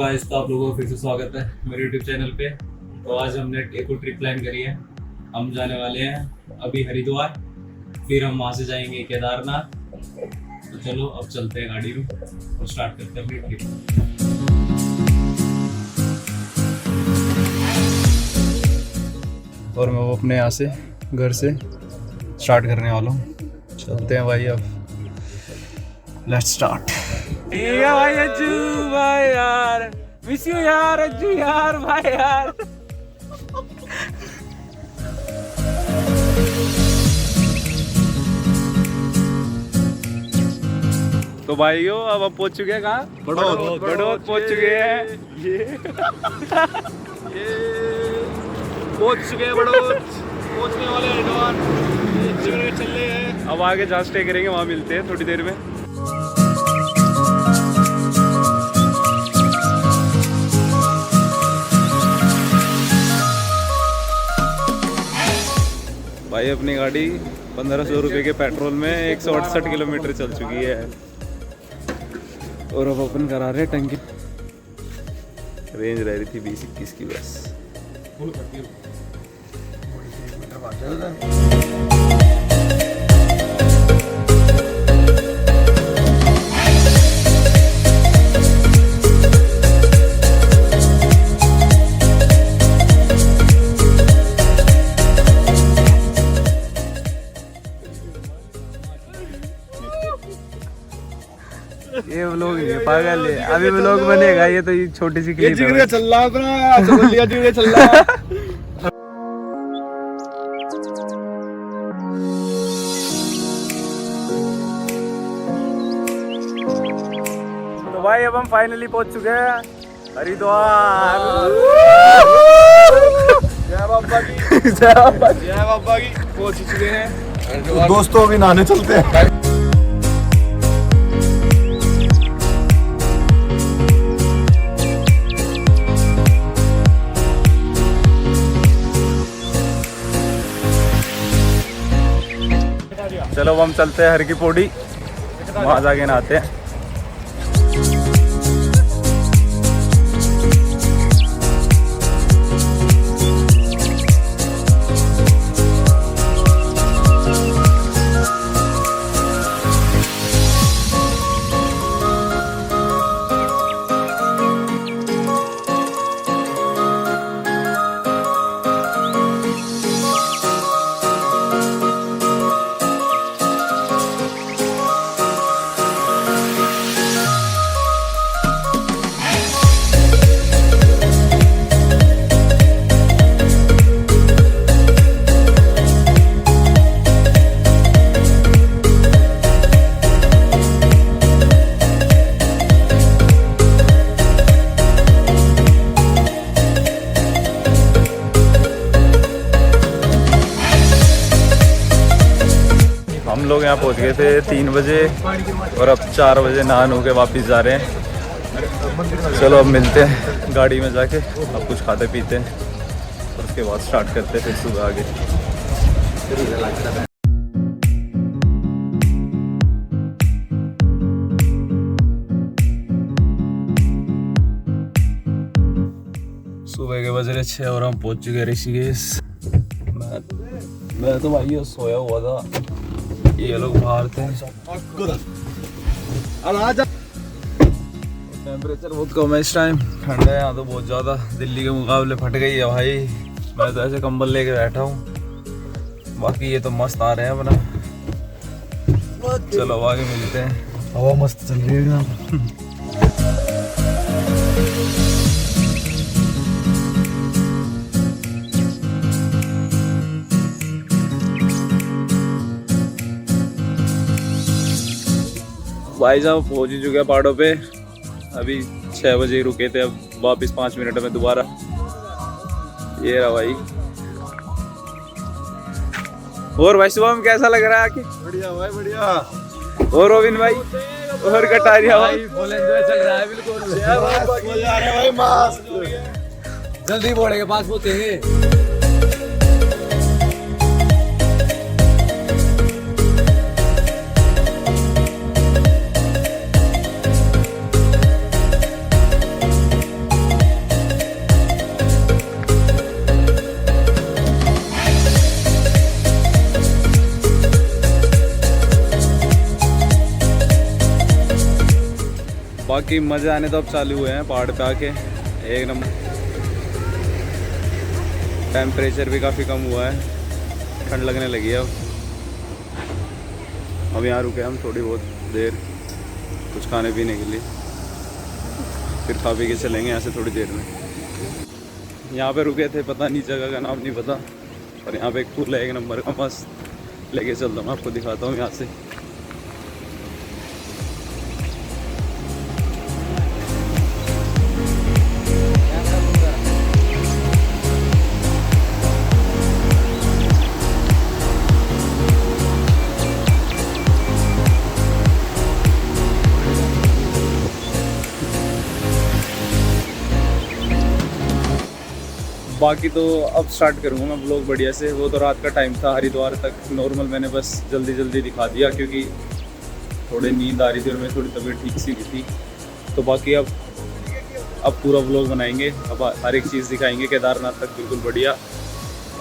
Guys, तो आप लोगों को फिर से स्वागत है मेरे YouTube चैनल पे। तो आज हमने एक और ट्रिप प्लान करी है। हम जाने वाले हैं अभी हरिद्वार, फिर हम वहाँ से जाएंगे केदारनाथ। तो चलो अब चलते हैं गाड़ी में और स्टार्ट करते हैं अपनी ट्रिप। और मैं वो अपने यहाँ से घर से स्टार्ट करने वाला हूँ। चलते हैं भाई, अब लेट्स स्टार्ट। भाई अज्जू भाई यार, मिस यू यार अज्जू यार भाई यार। तो भाइयों अब हम पहुंच चुके हैं कहाँ? बड़ौद पहुंच चुके हैं। ये पहुंच चुके हैं बड़ौद, पहुंचने वाले हरिद्वार चल रहे हैं। अब आगे जहाँ स्टे करेंगे वहाँ मिलते हैं थोड़ी देर में। भाई अपनी गाड़ी 1500 रुपये के पेट्रोल में 168 किलोमीटर चल चुकी है और अब ओपन करा रहे टंकी। रेंज रह रही थी 20-21 की बस। ये व्लॉग है, पागल है। अभी व्लॉग बनेगा, ये तो छोटी सी क्लिप है। चल रहा अपना चल रहा। तो भाई अब हम फाइनली पहुंच चुके हैं हरिद्वार। जय बाबा की, जय बाबा की। पहुंच चुके हैं दोस्तों, अभी नहाने चलते हैं। चलो हम चलते हैं हर की पौड़ी, वहाँ जाके नहाते हैं। हम लोग यहाँ पहुँच गए थे 3 बजे और अब 4 बजे नहा नु के वापस जा रहे हैं। चलो अब मिलते हैं गाड़ी में जाके, अब कुछ खाते पीते हैं और उसके बाद स्टार्ट करते हैं फिर सुबह आगे। सुबह के बज रहे 6 और हम पहुँच चुके हैं ऋषिकेश। मैं तो भाई सोया हुआ था, ये लोग बाहर थे। टेम्परेचर बहुत कम है इस टाइम, ठंड है यहाँ तो बहुत ज़्यादा। दिल्ली के मुकाबले फट गई है भाई। मैं तो ऐसे कंबल लेके बैठा हूँ, बाकी ये तो मस्त आ रहे हैं अपना। चलो आगे मिलते हैं। हवा मस्त चल रही है एकदम। भाई साहब पहुँच ही चुके हैं पहाड़ों पे। अभी 6 बजे ही रुके थे, अब वापस 5 मिनट में दोबारा। ये रहा भाई। और भाई शुभम कैसा लग रहा है आके? बढ़िया भाई बढ़िया। और रोबिन भाई और कटारिया भाई फुल एंजॉय चल रहा है बिल्कुल। मजा आ रहा है भाई, मस्त। जल्दी बोर्ड के पास पहुंचेंगे। बाकी मज़े आने तो अब चालू हुए हैं पहाड़ पे आके, एक नंबर। टेम्परेचर भी काफ़ी कम हुआ है, ठंड लगने लगी है अब यहाँ रुके हम थोड़ी बहुत देर कुछ खाने पीने के लिए, फिर खा पी के चलेंगे यहाँ से थोड़ी देर में। यहाँ पे रुके थे, पता नहीं जगह का नाम नहीं पता, और यहाँ पे एक पुल है एक नंबर का मस्त, लेके चलता हूँ आपको दिखाता हूँ यहाँ से। बाकी तो अब स्टार्ट करूँगा मैं ब्लॉग बढ़िया से। वो तो रात का टाइम था, हरिद्वार तक नॉर्मल मैंने बस जल्दी जल्दी दिखा दिया क्योंकि थोड़ी नींद आ रही थी और मेरी थोड़ी तबीयत ठीक सी भी थी। तो बाकी अब पूरा ब्लॉग बनाएंगे, अब हर एक चीज़ दिखाएंगे केदारनाथ तक बिल्कुल बढ़िया।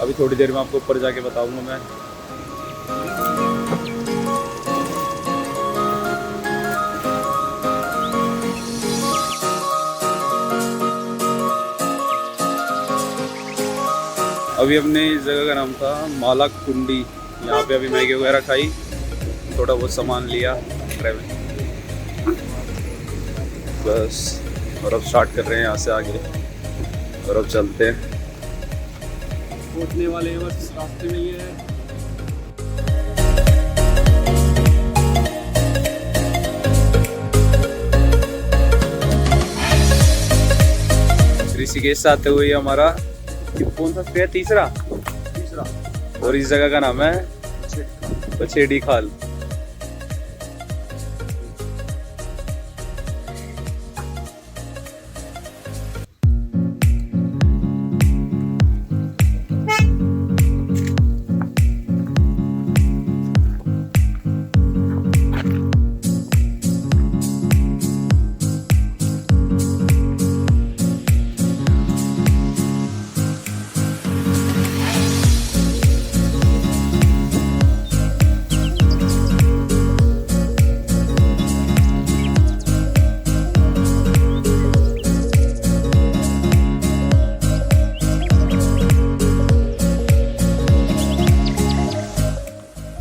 अभी थोड़ी देर में आपको ऊपर जाके बताऊँगा मैं। अभी अपने इस जगह का नाम था माला कुंडी, यहाँ पे अभी मैगी वगैरह खाई, थोड़ा बहुत सामान लिया ट्रैवल बस, और अब स्टार्ट कर रहे हैं यहाँ से आगे और अब चलते हैं। पहुंचने वाले हैं, बस रास्ते में ही है। ऋषिकेश से आते हुए हमारा कौन सा स्टे है? तीसरा। और इस जगह का नाम है पछेड़ी खाल।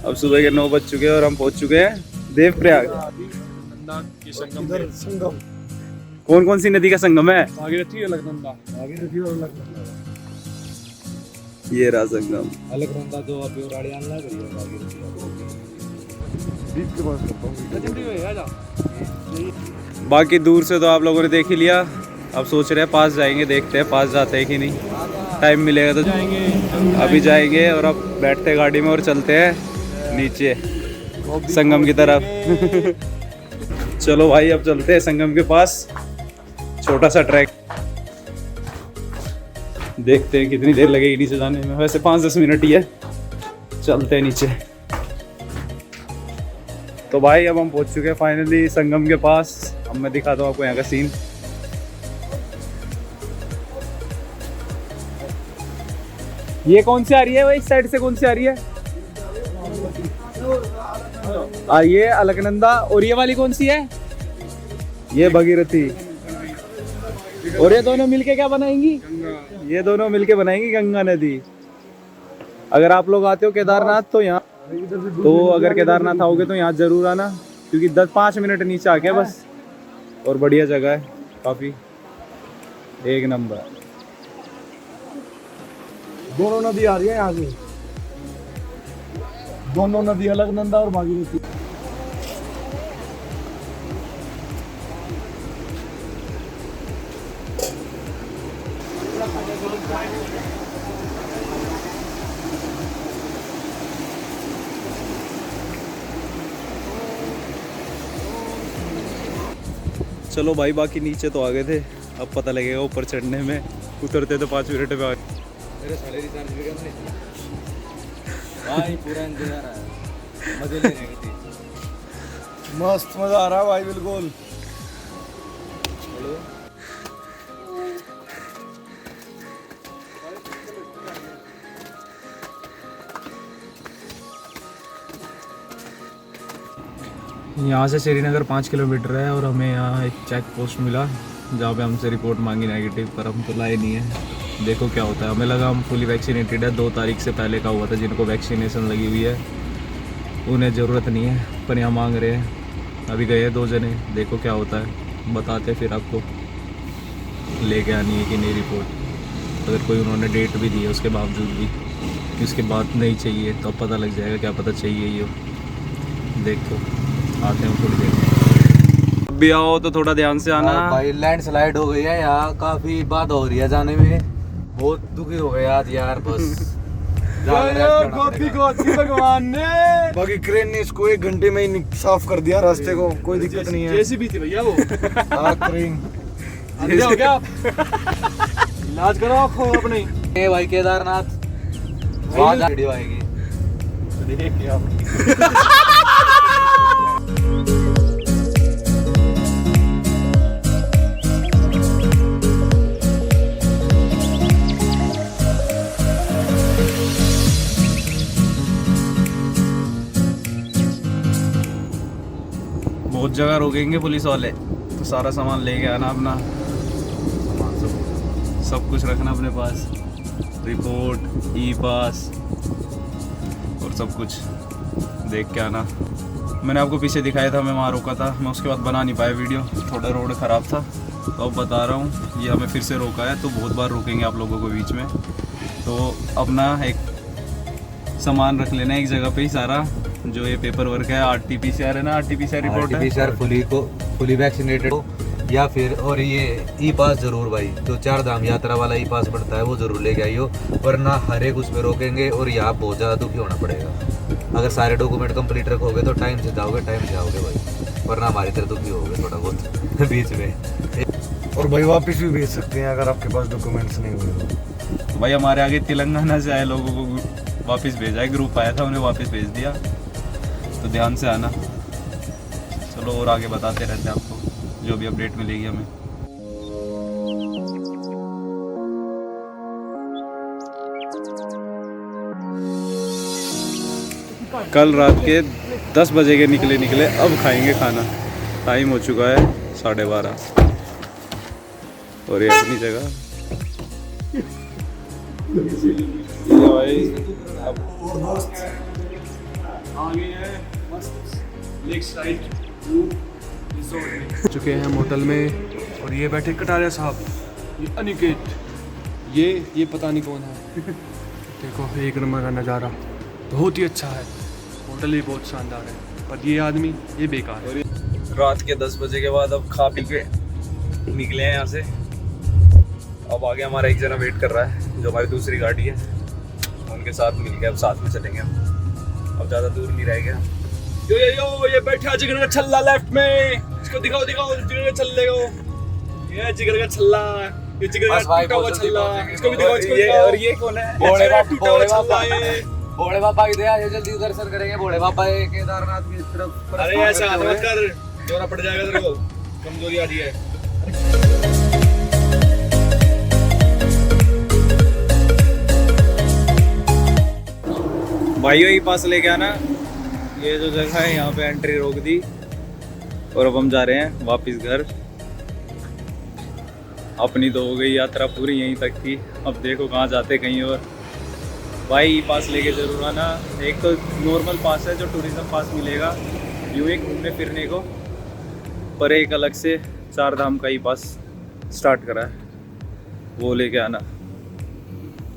अब सुबह के 9 बज चुके हैं और हम पहुंच चुके हैं देवप्रयाग। संगम कौन कौन सी नदी का संगम है? भागीरथी, अलकनंदा। भागीरथी और अलकनंदा। ये रहा संगम। अलकनंदा जो अभी राड़ियान लग रही है, भागीरथी बीच के पास करता हूं। बाकी दूर से तो आप लोगों ने देख ही लिया, अब सोच रहे हैं पास जाएंगे, देखते हैं पास जाते हैं कि नहीं, टाइम मिलेगा तो जाएंगे। अभी जाएंगे और अब बैठते हैं गाड़ी में और चलते हैं नीचे संगम की तरफ। चलो भाई अब चलते हैं संगम के पास, छोटा सा ट्रैक, देखते हैं कितनी देर लगेगी नीचे जाने में। वैसे 5-10 मिनट ही है, चलते हैं नीचे। तो भाई अब हम पहुंच चुके हैं फाइनली संगम के पास। अब मैं दिखाता हूँ आपको यहाँ का सीन। ये कौन सी आ रही है? वो इस साइड से कौन सी आ रही है? ये अलकनंदा। और ये वाली कौन सी है? ये भगीरथी। और ये दोनों मिलके क्या बनाएंगी? ये दोनों मिलके बनाएंगी गंगा नदी। अगर आप लोग आते हो केदारनाथ तो यहाँ, तो अगर केदारनाथ आओगे तो यहाँ जरूर आना, क्योंकि 10-5 मिनट नीचे आके बस, और बढ़िया जगह है काफ़ी, एक नंबर। दोनों नदी आ रही है यहाँ से, दोनों नदी, अलकनंदा और भागीरथी। चलो भाई बाकी नीचे तो आ गए थे, अब पता लगेगा ऊपर चढ़ने में। उतरते तो 5 मिनट में आ गए। मेरे साले रिचार्ज भी करने भाई, पूरा इंतजार है, मजे लेने की। मस्त मजा आ रहा है भाई, बिल्कुल। यहाँ से श्रीनगर 5 किलोमीटर है और हमें यहाँ एक चेक पोस्ट मिला जहाँ पे हमसे रिपोर्ट मांगी नेगेटिव, पर हम तो लाए नहीं है। देखो क्या होता है। हमें लगा हम फुली वैक्सीनेटेड है, 2 तारीख से पहले का हुआ था। जिनको वैक्सीनेशन लगी हुई है उन्हें ज़रूरत नहीं है, पर यहाँ मांग रहे हैं। अभी गए 2 जने, देखो क्या होता है, बताते फिर आपको। लेके आनी है कि नहीं रिपोर्ट। अगर कोई उन्होंने डेट भी दी है उसके बावजूद भी कि उसके बाद नहीं चाहिए तो अब पता लग जाएगा, क्या पता चाहिए ही हो। देखो आते हैं थोड़ी देर में। अब भी आओ तो थोड़ा ध्यान से आना। भाई लैंडस्लाइड हो गई है यहाँ, काफी बात हो रही है जाने में। बहुत दुखी हो गए आज यार, बस भगवान ने बाकी क्रेन ने इसको 1 घंटे में ही साफ कर दिया रास्ते को, कोई दिक्कत नहीं है। जैसी भी थी भैया वो। क्रेन हो क्या आप? इलाज करो आपको अपने। ए भाई केदारनाथ वहाँ वीडियो आएगी। देखिए आप। बहुत जगह रोकेंगे पुलिस वाले, तो सारा सामान लेके आना अपना। सब कुछ रखना अपने पास, रिपोर्ट, ई पास और सब कुछ देख के आना। मैंने आपको पीछे दिखाया था, मैं वहाँ रोका था। मैं उसके बाद बना नहीं पाया वीडियो, थोड़ा रोड ख़राब था। तो अब बता रहा हूँ, ये हमें फिर से रोका है, तो बहुत बार रोकेंगे आप लोगों को बीच में। तो अपना एक सामान रख लेना एक जगह पे ही सारा। जो ये पेपर वर्क है, RT-PCR है ना, RT-PCR रिपोर्ट है, RT-PCR फुली वैक्सीनेटेड हो या फिर, और ये ई पास जरूर भाई, जो 4 धाम यात्रा वाला ई पास बनता है वो जरूर लेके आइयो, वरना हर एक उसमें रोकेंगे और यहाँ बहुत ज़्यादा दुखी होना पड़ेगा। अगर सारे डॉक्यूमेंट कंप्लीट रखोगे तो टाइम से जाओगे भाई, वरना हमारी तरह दुखी होगे थोड़ा बहुत बीच में। और भाई वापस भी भेज सकते हैं अगर आपके पास डॉक्यूमेंट्स नहीं हुए तो। भाई हमारे आगे तेलंगाना से आए लोगों को वापस भेजा है, ग्रुप आया था उन्हें वापस भेज दिया, तो ध्यान से आना। चलो और आगे बताते रहते हैं आपको जो भी अपडेट मिलेगी हमें। कल रात के 10 बजे के निकले, अब खाएंगे खाना। टाइम हो चुका है 12:30 और ये अपनी जगह भाई आगे है मस्त लेक साइड चुके हैं हम होटल में। और ये बैठे कटारिया साहब, ये अनिकेत, ये पता नहीं कौन है। देखो एक नंबर का नज़ारा, बहुत ही अच्छा है। होटल भी बहुत शानदार है, पर ये आदमी ये बेकार है। रात के 10 बजे के बाद अब खा पी के निकले हैं यहाँ से। अब आगे हमारा एक जना वेट कर रहा है, जो हमारी दूसरी गाड़ी है, उनके साथ मिल के अब साथ में चलेंगे हम। अब ज़्यादा दूर नहीं रह गया। यो ये बैठा जिगर का छल्ला लेफ्ट में, इसको दिखाओ जिगर का छल्ले को। ये जिगर का छल्ला, ये जिगर का टूटा हुआ छल्ला, इसको भी दिखाओ। और ये कौन है? भोले बाबा की दया, जल्दी दर्शन करेंगे भोले बाबा केदारनाथ की तरफ। अरे ऐसा हाथ मत कर, जोरा पड़ जाएगा तेरे को, कमजोरी आ रही है। भाइयों ही पास लेके आना। ये जो जगह है यहाँ पे एंट्री रोक दी और अब हम जा रहे हैं वापस घर। अपनी तो हो गई यात्रा पूरी, यहीं तक थी। अब देखो कहाँ जाते कहीं और। भाई पास लेके जरूर आना। एक तो नॉर्मल पास है जो टूरिज्म पास मिलेगा यूँ ही घूमने फिरने को, पर एक अलग से 4 धाम का ही पास स्टार्ट करा है, वो लेके आना।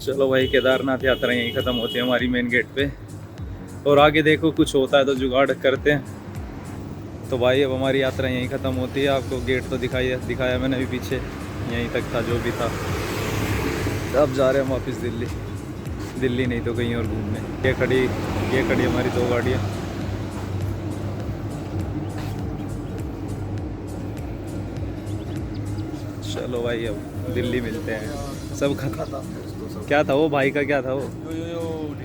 चलो भाई केदारनाथ यात्रा यहीं ख़त्म होती है हमारी मेन गेट पे, और आगे देखो कुछ होता है तो जुगाड़ करते हैं। तो भाई अब हमारी यात्रा यहीं ख़त्म होती है। आपको गेट तो दिखाया मैंने अभी पीछे, यहीं तक था जो भी था। अब जा रहे हैं हम वापस दिल्ली नहीं तो कहीं और घूमने। ये खड़ी हमारी 2 गाड़ियाँ। चलो भाई अब दिल्ली मिलते हैं। सब खत्म। क्या था वो भाई का, क्या था वो?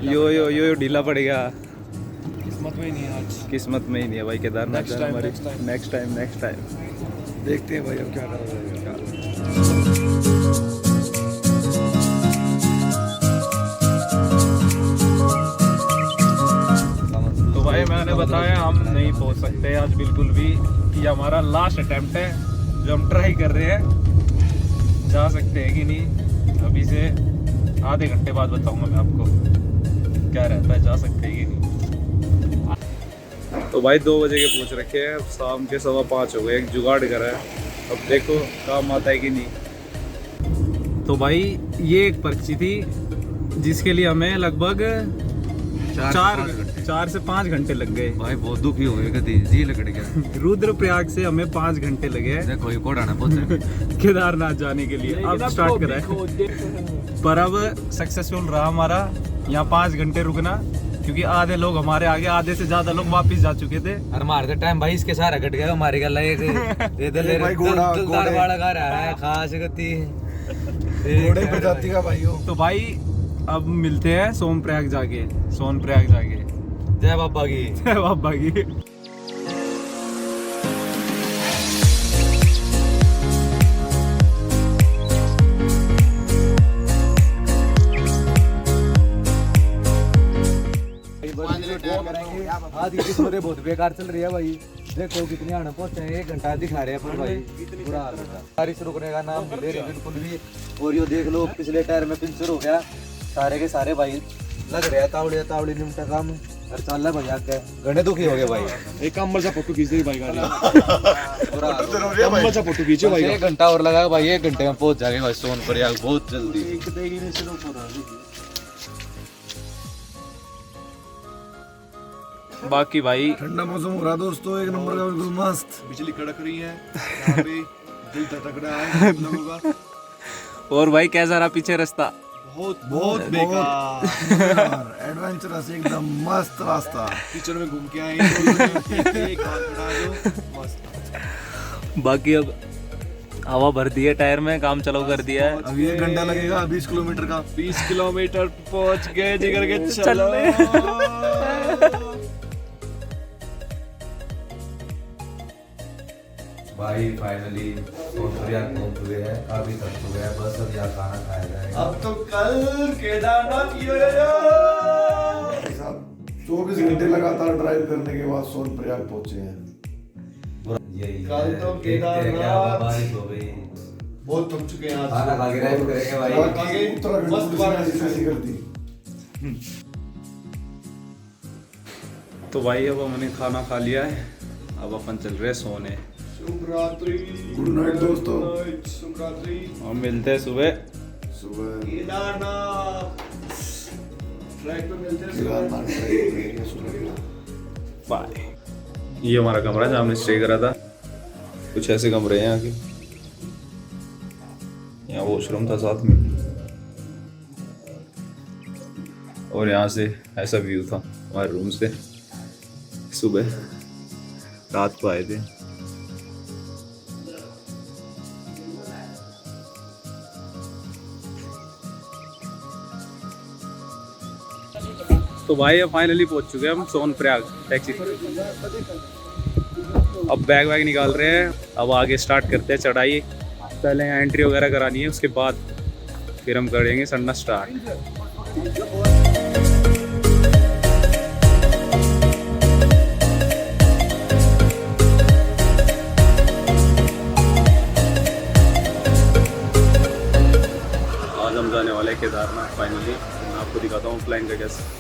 यो ढीला पड़ गया। किस्मत में ही नहीं है आज, किस्मत में ही नहीं है भाई केदारनाथ हमारी। नेक्स्ट टाइम देखते हैं भाई अब क्या करेंगे। तो भाई भाई मैंने बताया हम नहीं पहुंच सकते आज बिल्कुल भी। ये हमारा लास्ट अटेम्प्ट है जो हम ट्राई कर रहे हैं, जा सकते हैं कि नहीं। अभी से आधे घंटे बाद बताऊंगा मैं आपको क्या रहता है, जा सकते हैं कि नहीं। तो भाई 2 बजे के पहुंच रखे हैं, अब शाम के 5:15 हो गए। एक जुगाड़ करा है, अब देखो काम आता है कि नहीं। तो भाई ये एक पर्ची थी जिसके लिए हमें लगभग 4 से 5 घंटे लग गए। भाई बहुत दुखी हो गए, कभी जी लकड़ गया। रुद्रप्रयाग से हमें 5 घंटे लगे हैं देखो ये कोड़ा ना पहुंचे केदारनाथ जाने के लिए। अब स्टार्ट करा है, पर अब सक्सेसफुल रहा हमारा यहाँ 5 घंटे रुकना, क्योंकि आधे लोग हमारे आगे, आधे से ज्यादा लोग वापस जा चुके थे। और हमारे तो टाइम भाई इसके सारा कट गया। हमारे गला एक भाई घोड़ा वाला गा रहा है खास गति घोड़े पे जाती का भाई हो। तो भाई अब मिलते हैं सोनप्रयाग जाके। जय बाबा की। जय बाबा की। आज की किस्मतें बहुत बेकार चल रही है भाई। देखो कितने आने पहुंचे हैं, 1 घंटा दिखा रहे हैं पर भाई बुरा हाल है। बारिश रुकने का नाम नहीं ले रही बिल्कुल भी। और ये देख लो पिछले टायर में पंचर हो गया, सारे के सारे भाई लग रहे हैं तावड़ी निमटा काम और चल रहा भाई आगे घने दुखी हो गए भाई। एक कम्बल सा फोटो खींच दे भाई गाड़ी। बुरा हाल हो गया। कम्बल सा फोटो खींचो भाई। 1 घंटा और लगा भाई, 1 घंटे में पहुंच जाएंगे भाई सोनप्रयाग बहुत जल्दी। बाकी भाई ठंडा मौसम हो रहा है दोस्तों, 1 नंबर का बिल्कुल मस्त। बिजली कड़क रही है यहाँ पे, दिल धड़क रहा है हम लोगों का। और भाई कैसा रहा पीछे रास्ता? बहुत बेकार एडवेंचरस, एकदम मस्त रास्ता। कीचड़ में घूम के आए मस्त। बाकी अब हवा भर दी है टायर में, काम चालू कर दिया है। अभी 1 घंटा लगेगा 20 किलोमीटर का। 20 किलोमीटर पहुंच गए जिगर के चलो। भाई फाइनली सोनप्रयाग पहुंच गए हैं, काफी थक चुके हैं, बस अब यहाँ खाना खाया जाएगा। अब तो कल केदारनाथ 24 घंटे लगातार ड्राइव करने के बाद सोनप्रयाग पहुंचे हैं। यही कल तो देखते हैं क्या होगा, केदारनाथ। बारिश हो गई। बहुत थक चुके हैं आज। खाना खा के ड्राइव करेंगे भाई। उत्तराखंड पुलिस ने ऐसी करती। तो भाई अब हमने खाना खा लिया है, अब अपन चल रहे हैं सोने। शुभ रात्रि, गुड नाइट दोस्तों। शुभ रात्रि, और मिलते हैं सुबह। केदारनाथ ट्रैक पे मिलते हैं सुबह। बाय। ये हमारा कमरा जहाँ हमने स्टे करा था, कुछ ऐसे कमरे हैं यहाँ के। यहाँ वॉशरूम था साथ में, और यहाँ से ऐसा व्यू था हमारे रूम से। सुबह रात को आए थे। तो भाई अब फाइनली पहुंच चुके हैं हम सोनप्रयाग टैक्सी। अब बैग निकाल रहे हैं, अब आगे स्टार्ट करते हैं चढ़ाई। पहले यहाँ एंट्री वगैरह करानी है, उसके बाद फिर हम करेंगे चढ़ना स्टार्ट। आज हम जाने वाले हैं केदारनाथ फाइनली। मैं आपको दिखाता हूँ ऑफलाइन का कैसे।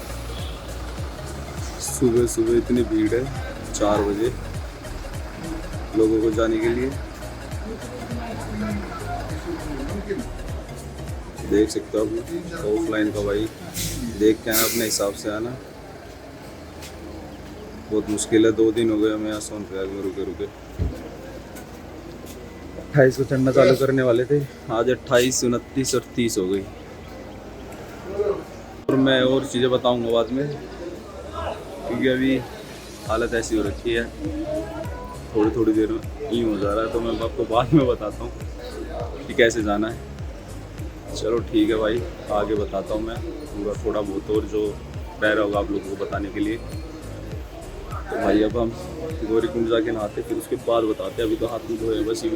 सुबह सुबह इतनी भीड़ है, 4 बजे लोगों को जाने के लिए। देख सकते हो आप ऑफलाइन का भाई, देख के आना, अपने हिसाब से आना। बहुत मुश्किल है, 2 दिन हो गए हमें यहाँ सोनप्रयाग में रुके 28 को चढ़ना चालू करने वाले थे, आज 28, 29 और 30 हो गई। और मैं और चीज़ें बताऊंगा बाद में, क्योंकि अभी हालत ऐसी हो रखी है, थोड़ी देर में ही हो जा रहा है। तो मैं आपको बाद में बताता हूँ कि कैसे जाना है। चलो ठीक है भाई, आगे बताता हूँ मैं पूरा थोड़ा बहुत और जो रह रहा होगा आप लोगों को बताने के लिए। तो भाई अब हम गौरीकुंड जाके नहाते, फिर उसके बाद बताते हैं। अभी तो हाथ में धोए बस, ये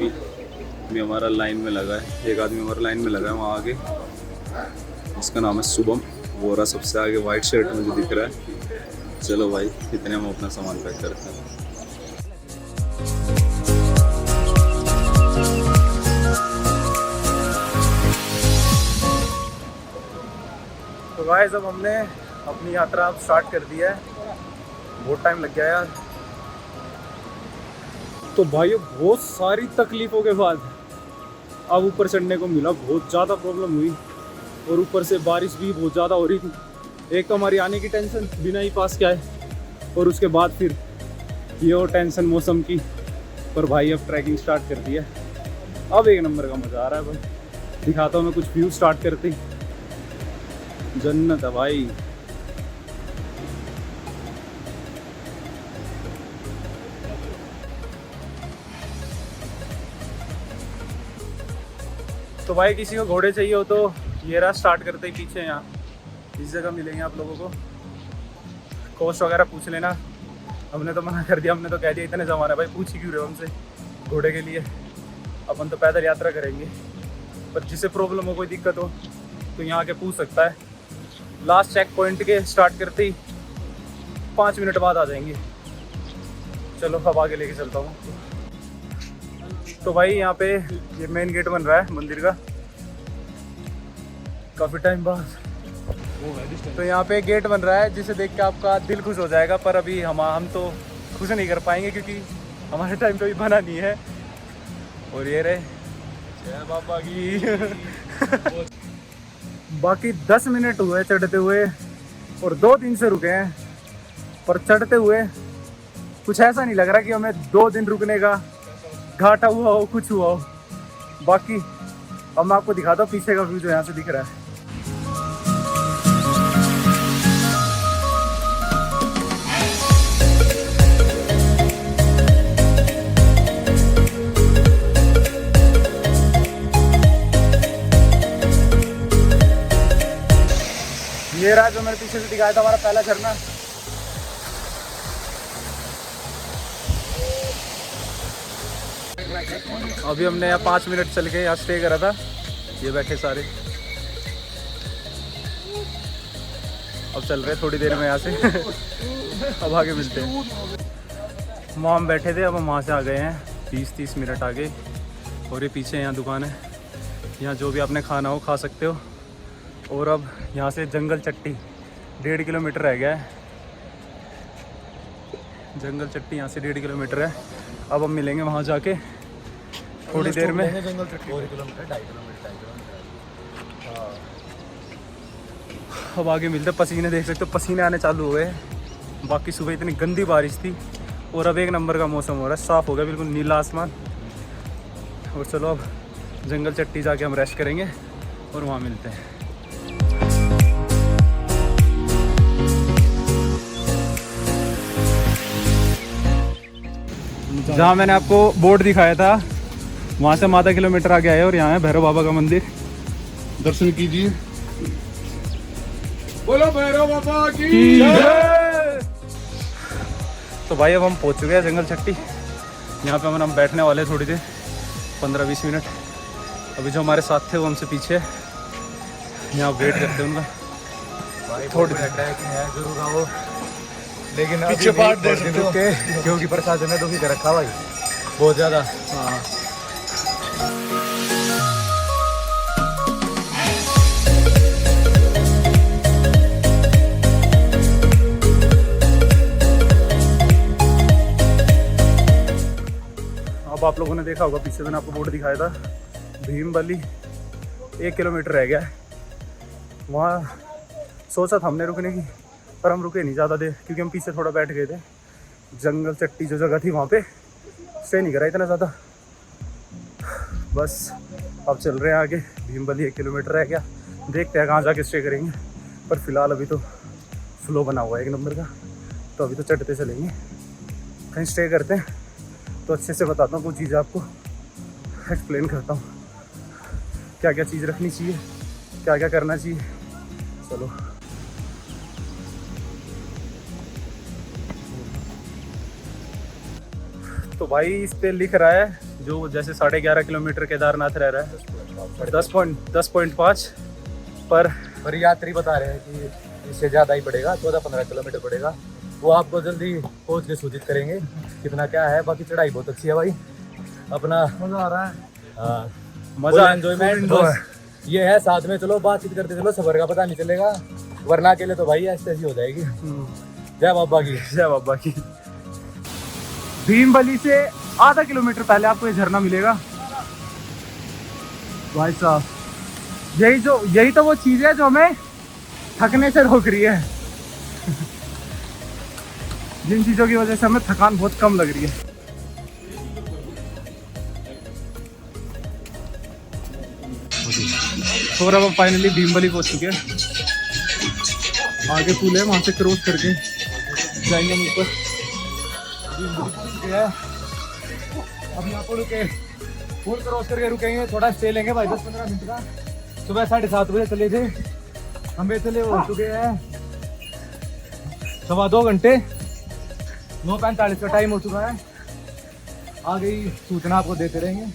भी हमारा लाइन में लगा है, एक आदमी हमारा लाइन में लगा है वहाँ आगे, इसका नाम है शुभम। वो रहा सबसे आगे वाइट शर्ट में जो दिख रहा है, चलो भाई कितने हम अपना सामान पैक करते हैं। तो गाइस अब हमने अपनी यात्रा अब स्टार्ट कर दी है। बहुत टाइम लग गया यार। तो भाई बहुत सारी तकलीफ़ों के बाद अब ऊपर चढ़ने को मिला। बहुत ज़्यादा प्रॉब्लम हुई और ऊपर से बारिश भी बहुत ज़्यादा हो रही थी। एक तो हमारी आने की टेंशन बिना ही पास के आए और उसके बाद फिर ये और टेंशन मौसम की। पर भाई अब ट्रैकिंग स्टार्ट कर दी है। अब एक नंबर का मज़ा आ रहा है भाई। दिखाता हूँ मैं कुछ व्यू स्टार्ट करते ही। जन्नत है भाई। तो भाई किसी को घोड़े चाहिए हो तो ये रहा, स्टार्ट करते ही पीछे यहाँ इस जगह मिलेंगे आप लोगों को। कॉस्ट वगैरह पूछ लेना। हमने तो मना कर दिया, हमने तो कह दिया इतने ज़माना भाई पूछ ही क्यों रहे हो हमसे घोड़े के लिए। अपन तो पैदल यात्रा करेंगे। पर जिसे प्रॉब्लम हो, कोई दिक्कत हो तो यहाँ आके पूछ सकता है। लास्ट चेक पॉइंट के स्टार्ट करते ही 5 मिनट बाद आ जाएंगे। चलो अब आगे लेके चलता हूँ। तो भाई यहाँ पे ये मेन गेट बन रहा है मंदिर का काफ़ी टाइम बाद। तो यहाँ पे गेट बन रहा है जिसे देख के आपका दिल खुश हो जाएगा। पर अभी हम तो खुश नहीं कर पाएंगे क्योंकि हमारे टाइम पे भी बना नहीं है। और ये रहे जय बाबा की। बाकी 10 मिनट हुए चढ़ते हुए और 2 दिन से रुके हैं। पर चढ़ते हुए कुछ ऐसा नहीं लग रहा कि हमें 2 दिन रुकने का घाटा हुआ हो, कुछ हुआ हो। बाकी अब मैं आपको दिखाता हूँ पीछे का व्यू जो यहाँ से दिख रहा है। ये रहा जो मैंने पीछे से दिखाया था हमारा पहला झरना। अभी हमने यहाँ 5 मिनट चल के यहाँ स्टे करा था। ये बैठे सारे। अब चल रहे थोड़ी देर में यहाँ से। अब आगे मिलते हैं। वहाँ हम बैठे थे, अब हम वहाँ से आ गए हैं 20-30 मिनट आगे। और ये पीछे यहाँ दुकान है, यहाँ जो भी आपने खाना हो खा सकते हो। और अब यहाँ से जंगल चट्टी 1.5 किलोमीटर रह गया है। जंगल चट्टी यहाँ से 1.5 किलोमीटर है। अब हम मिलेंगे वहाँ जाके थोड़ी देर में। जंगल चट्टी 2 किलोमीटर 2.5 किलोमीटर। अब आगे मिलते। पसीने देख सकते हो, पसीने आने चालू हुए। बाकी सुबह इतनी गंदी बारिश थी और अब एक नंबर का मौसम हो रहा है। साफ़ हो गया बिल्कुल नीला आसमान। और चलो अब जंगल चट्टी जाके हम रेस्ट करेंगे और वहाँ मिलते हैं। जहाँ मैंने आपको बोर्ड दिखाया था वहाँ से आधा किलोमीटर आगे आए और यहाँ है भैरव बाबा का मंदिर। दर्शन कीजिए। बोलो भैरव बाबा की जय। तो भाई अब हम पहुँच चुके हैं जंगल चट्टी। यहाँ पे हम बैठने वाले थोड़ी देर 15-20 मिनट। अभी जो हमारे साथ थे वो हमसे पीछे यहाँ वेट करते हैं उनका। थोड़ी जरूर आओ, लेकिन पीछे पार्ट दे सकते हो क्योंकि प्रशासन ने दुखी कर रखा भाई बहुत ज़्यादा। हाँ। अब आप लोगों ने देखा होगा पीछे मैंने आपको बोर्ड दिखाया था भीमबली 1 किलोमीटर रह गया है। वहाँ सोचा था हमने रुकने की, पर हम रुके नहीं ज़्यादा देर क्योंकि हम पीछे थोड़ा बैठ गए थे। जंगल चट्टी जो जगह थी वहाँ पे स्टे नहीं करा इतना ज़्यादा। बस अब चल रहे हैं आगे। भीमबली 1 किलोमीटर रह गया। देखते हैं कहाँ जाके स्टे करेंगे। पर फिलहाल अभी तो फ्लो बना हुआ है 1 नंबर का। तो अभी तो चढ़ते चलेंगे, कहीं स्टे करते हैं तो अच्छे से बताता हूँ। कुछ चीज़ें आपको एक्सप्लेन करता हूँ, क्या क्या चीज़ रखनी चाहिए, क्या क्या करना चाहिए। चलो तो भाई इस पे लिख रहा है जो जैसे 11.5 किलोमीटर केदारनाथ रह रहा है 10.5 पर यात्री बता रहे हैं कि इससे ज़्यादा ही पड़ेगा, 14-15 किलोमीटर पड़ेगा। वो आपको जल्दी पहुँच के सूचित करेंगे कितना क्या है। बाकी चढ़ाई बहुत अच्छी है भाई, अपना मजा आ रहा है। हाँ मजा एंजॉयमेंट ये है, साथ में चलो बातचीत करते चलो, सफर का पता नहीं चलेगा, वरना अकेले तो भाई ऐसी ऐसी हो जाएगी। जय बाबा की। जय बाबा की। भीमबली से आधा किलोमीटर पहले आपको ये झरना मिलेगा भाई साहब। यही तो वो चीज है जो हमें थकने से रोक रही है। जिन चीजों की वजह से हमें थकान बहुत कम लग रही है। और अब फाइनली भीमबली पहुंच चुके हैं। आगे पुल है, वहां से क्रॉस करके जाएंगे हम ऊपर। अब यहाँ पर रुके, पुल क्रॉस करके रुकेंगे, थोड़ा स्टे लेंगे भाई 10-15 मिनट का। सुबह 7:30 बजे चले थे, हम चले हो चुके हैं 2.25 घंटे। 9:45 का टाइम हो चुका है। आगे ही सूचना आपको देते रहेंगे।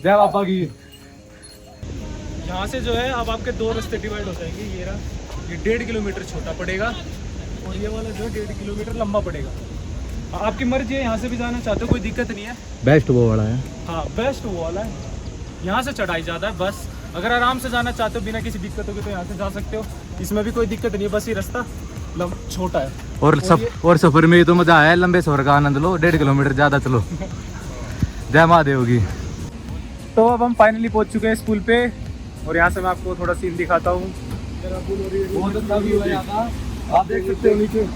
जय बाबा की। यहाँ से जो है अब आपके 2 रास्ते डिवाइड हो जाएंगे। ये रहा, ये 1.5 किलोमीटर छोटा पड़ेगा और ये वाला जो है 1.5 किलोमीटर लंबा पड़ेगा। आपकी मर्जी है, यहाँ से भी जाना चाहते हो कोई दिक्कत नहीं है। बेस्ट वो वाला है। हाँ बेस्ट वो वाला है। यहाँ से चढ़ाई ज़्यादा है, बस अगर आराम से जाना चाहते हो बिना किसी दिक्कत होगी तो यहाँ से जा सकते हो। इसमें भी कोई दिक्कत नहीं है, बस ये रास्ता छोटा है। और सफर में ये तो मजा आया, लंबे सफर का आनंद लो, 1.5 किलोमीटर ज़्यादा चलो। जय महादेव की। तो अब हम फाइनली पहुँच चुके हैं इस पुल पे और यहाँ से मैं आपको थोड़ा सीन दिखाता हूँ। बहुत अच्छा व्यू है यहाँ का, आप देख सकते हो नीचे।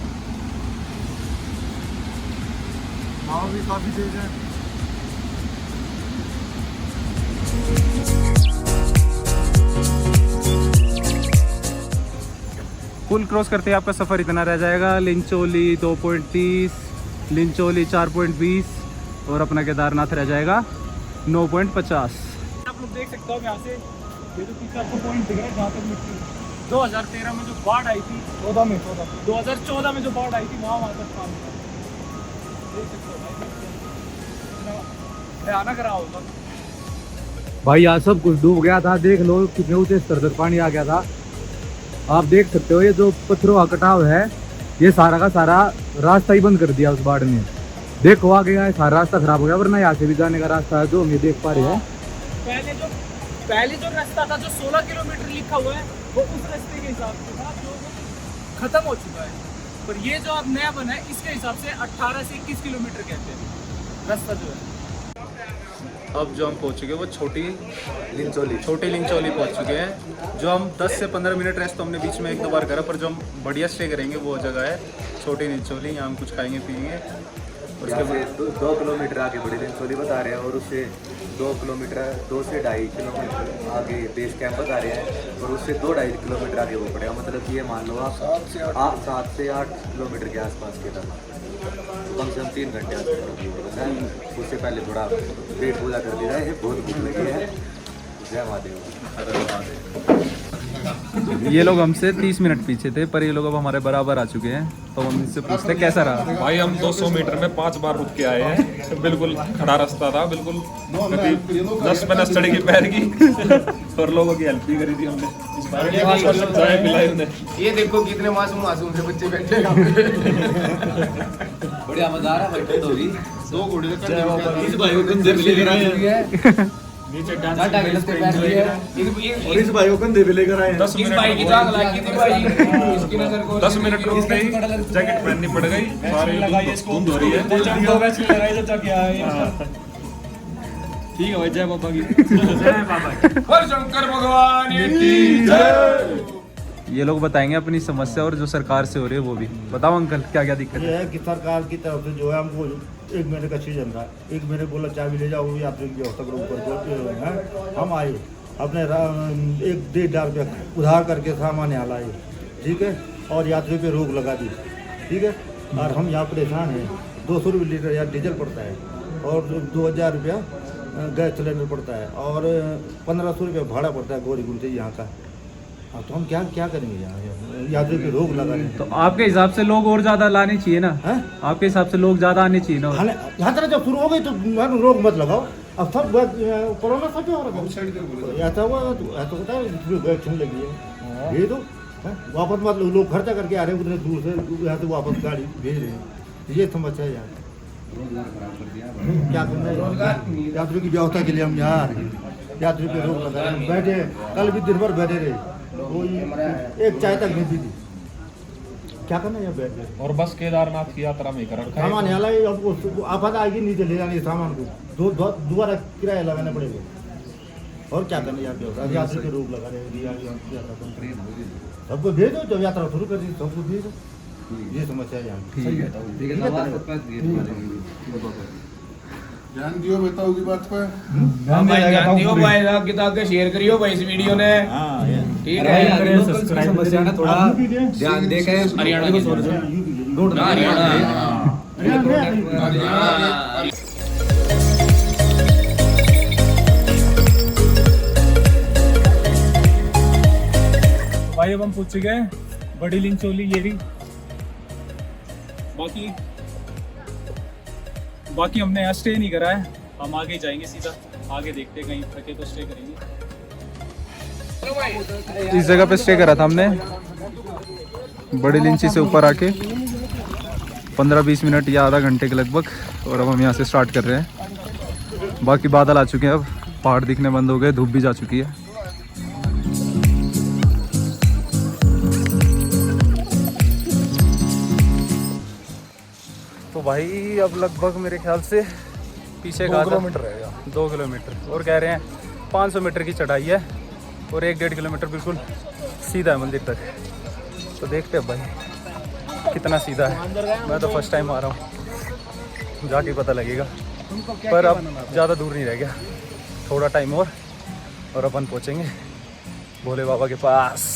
हवा भी काफी तेज है। पुल क्रॉस करते ही आपका सफ़र इतना रह जाएगा। लिंचोली 2.30, लिंचोली 4.20 और अपना केदारनाथ रह जाएगा 9.50। आप लोग देख सकते हो यहाँ से, ये तो पीछे आपको पॉइंट दिख रहा है जहाँ तक मिट्टी 2013 में जो बाढ़ आई थी, 2014 में जो बाढ़ आई थी वहाँ तक काम था। देख सकते हो भयानक रहा होगा भाई यहाँ सब कुछ डूब गया था, देख लो कितने ऊंचे स्तर तक पानी आ गया था। आप देख सकते हो ये जो पत्थरों का कटाव है, ये सारा का सारा रास्ता ही बंद कर दिया उस बाढ़ ने। देखो आ गया है, सारा रास्ता खराब हो गया, वरना यहाँ से भी जाने का रास्ता है जो हम ये देख पा रहे हैं। पहले जो रास्ता था जो 16 किलोमीटर लिखा हुआ है वो उस रास्ते के हिसाब से था जो खत्म हो चुका है, पर ये जो अब नया बना है इसके हिसाब से 18 से 21 किलोमीटर कहते हैं रास्ता जो है। अब जो हम पहुंच चुके हैं वो छोटी लिंचोली पहुंच चुके हैं। जो हम 10 से 15 मिनट रेस्ट तो हमने बीच में 1-2 बार करा, पर जो हम बढ़िया स्टे करेंगे वो जगह है छोटी लिंचोली। यहाँ हम कुछ खाएंगे पिएंगे। उसके बाद 2 किलोमीटर आगे बड़ी लिंचोली बता रहे हैं और उससे 2 किलोमीटर 2 से 2.5 किलोमीटर आगे बेस कैंप बता रहे हैं और उससे 2-2.5 किलोमीटर आगे वो पड़ेगा। मतलब ये मान लो आप 7 से 8 किलोमीटर के आसपास के था, कम से कम 3 घंटे उससे पहले थोड़ा पेट पूजा कर लिया है। बहुत भूख लगी है। जय महादेव। ये लोग हमसे 30 मिनट पीछे थे, पर ये लोग अब हमारे बराबर आ चुके हैं। तो हम इनसे पूछते कैसा रहा। भाई हम 200 मीटर में 5 बार रुक के आए हैं। बिल्कुल खड़ा रास्ता था, बिल्कुल 10-15 चढ़ी की पैर की और लोगों की हेल्प भी करी थी हमने। चाय पिलाई उन्हें। ये देखो कितने मासूम से बच्चे बैठे हैं। बढ़िया मजा आ रहा है भाई। तो भी 2 घोड़े इस भाई को कंधे पे लेकर आए हैं। नीचे और इस भाई को कंधे पे लेकर आए हैं। 10 मिनट रुकते ही जैकेट पहननी पड़ गई। सारी धुंध हो रही है। ठीक है भाई, जय बाबा की। शंकर भगवान की जय। ये लोग बताएंगे अपनी समस्या और जो सरकार से हो रही है वो भी। बताओ अंकल क्या क्या दिक्कत ये है। है कि सरकार की तरफ से जो है हमको 1 महीने का सीजन था, 1 महीने बोला चाबी ले जाओ, यात्री की व्यवस्था करो ऊपर हैं। हम आए अपने 1-1.5 रुपया उधार करके सामान यहाँ लाए, ठीक है, और यात्री पे रोक लगा दी, ठीक है। और हम यहाँ परेशान हैं। 200 रुपये लीटर या डीजल पड़ता है और 2000 रुपया गैस सिलेंडर पड़ता है और 1500 रुपया भाड़ा पड़ता है गौरीकुंड से यहाँ का। हाँ, तो हम क्या करेंगे यहाँ यात्री पे रोक लगा रहे हैं। तो आपके हिसाब से लोग और ज्यादा लाने चाहिए ना। हैं? आपके हिसाब से लोग ज्यादा आने चाहिए ना। यहाँ तरह जब शुरू हो गई तो रोक मत लगाओ। अब सब कोरोना सब हो रहा है, ऐसा हुआ तो ऐसा होता है, गैस छूने लगी है। ये तो वापस मत लोग खर्चा करके आ रहे हैं उतने दूर से, यहाँ से वापस गाड़ी भेज रहे हैं। ये समस्या है यार, क्या करना है। यात्रियों की व्यवस्था के लिए हम यहाँ आ रहे हैं, यात्री पे रोक लगा रहे हैं। बैठे कल भी दिन भर बैठे रहे, कोई एक चाय तक नहीं पी थी। क्या करना है यहाँ बैठ गए। और बस केदारनाथ की यात्रा में कर रखा है। सामान यहाँ लाए, अब आफत आएगी नीचे ले जाने सामान को दोबारा किराया लगाना पड़ेगा। और क्या करना यहाँ पे, यात्री पे रोक लगा रहे हैं। सबको भेजो, जब यात्रा शुरू कर दी सबको भेजो। ये समस्या है यहाँ। ध्यान दियो बताओ की बात पर। ध्यान दियो भाई, आगे तक आगे शेयर करियो भाई इस वीडियो ने। ठीक है, समस्या ना थोड़ा ध्यान दे के हरियाणा की भाई अब हम पूछ चुके हैं बड़ी लिंचोली ये भी। बाकी हमने यहाँ स्टे नहीं करा है, हम आगे जाएंगे सीधा, आगे देखते हैं कहीं थके तो स्टे करेंगे। इस जगह पे स्टे करा था हमने बड़ी लिंची से ऊपर आके 15-20 मिनट या आधा घंटे के लगभग, और अब हम यहाँ से स्टार्ट कर रहे हैं। बाकी बादल आ चुके हैं, अब पहाड़ दिखने बंद हो गए, धूप भी जा चुकी है। तो भाई अब लगभग मेरे ख्याल से पीछे का 2 किलोमीटर रहेगा, 2 किलोमीटर, और कह रहे हैं 500 मीटर की चढ़ाई है और 1-1.5 किलोमीटर बिल्कुल सीधा है मंदिर तक। तो देखते हैं भाई कितना सीधा है। मैं तो फर्स्ट टाइम आ रहा हूँ, जाके पता लगेगा। पर अब ज़्यादा दूर नहीं रह गया, थोड़ा टाइम और अपन पहुँचेंगे भोले बाबा के पास।